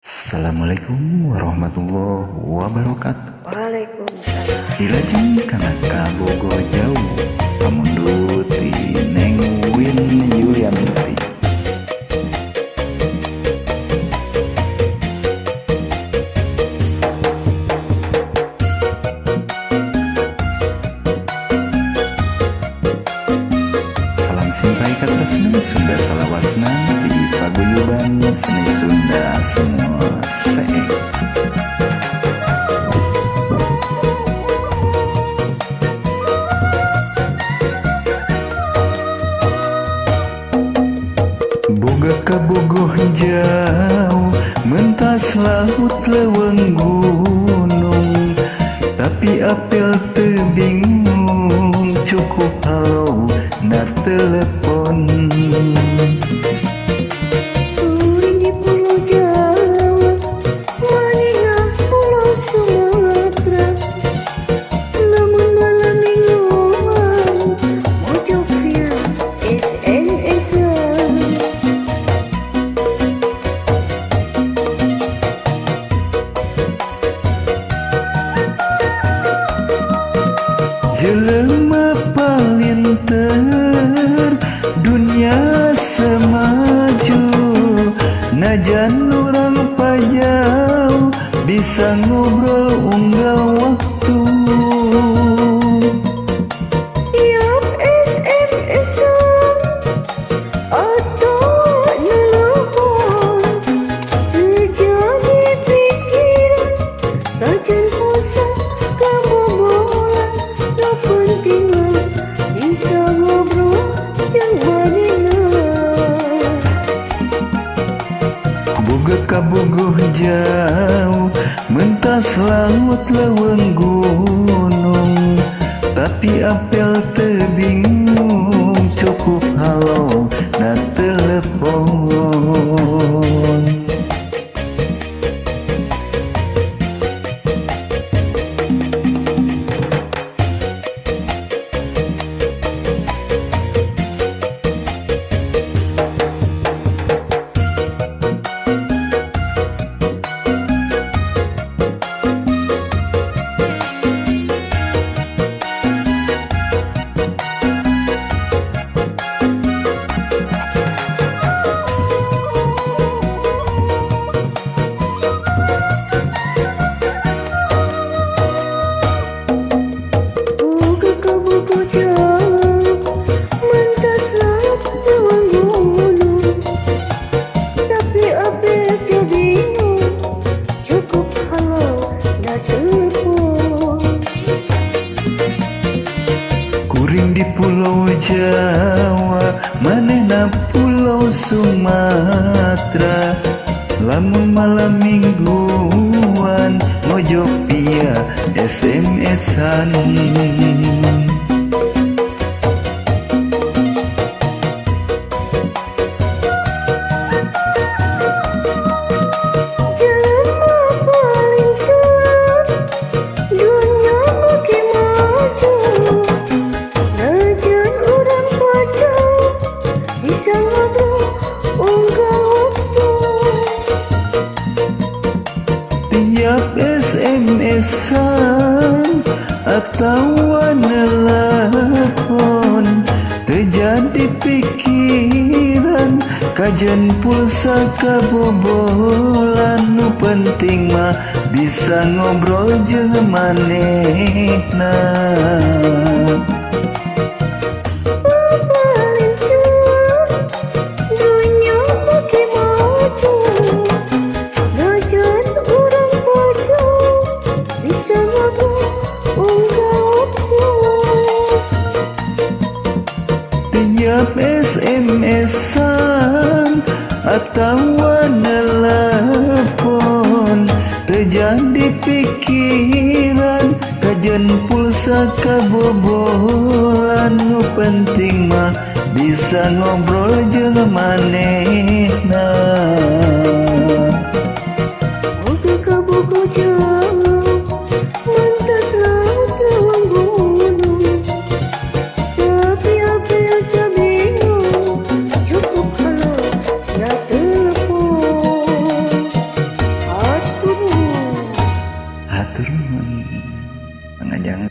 Assalamualaikum warahmatullahi wabarakatuh. Waalaikumsalam. Ilajeng kana kabogo jauh pamunduti Neng Win Yulianti. Salam simpai katresna Sunda salawasna ti paguyuban seni Sunda semua seek. Boga kabogoh jauh mentas laut leuweung gunung, tapi apel teu bingung cukup halo na telepon. Uring di Pulau Jawa, manehna Pulau Sumatera. Lamun malam mingguan, mojok via SMS-an. Jelema palinter dunia semaju, najan urang pajau bisa ngobrol unggal waktu. Tiap SMS-an atau nelpon, terjadi pikiran, tajan pulsa kabobolan. No penting mah bisa ngobrol jeung manehna. Boga kabogoh jauh mentas laut leuweung gunung, tapi apel teu bingung cukup halo na telepon. Boga kabogoh jauh mentas laut leuweung gunung, tapi apel teu bingung cukup halo na telepon. Kuring di Pulau Jawa, manehna Pulau Sumatera. Lamun malam mingguan mojok via SMS-an. Jelema palinter dunia makin maju, najan urang pajau bisa ngobrol unggal waktu. Tiap SMS-an atau nelpon, terjadi pikiran, kajen pulsa kabobolan. Nu penting mah bisa ngobrol jeung manehna. Palinter dunia makin maju, najan urang pajau bisa ngobrol unggal waktu. Tiap SMS-an atau nelpon, terjadi pikiran, kajen pulsa kabobolan. Nu penting mah bisa ngobrol jeung manehna. Boga kabogoh jauh mentas laut leuweung gunung, tapi apel teu bingung cukup halo na telepon. turun. Jangan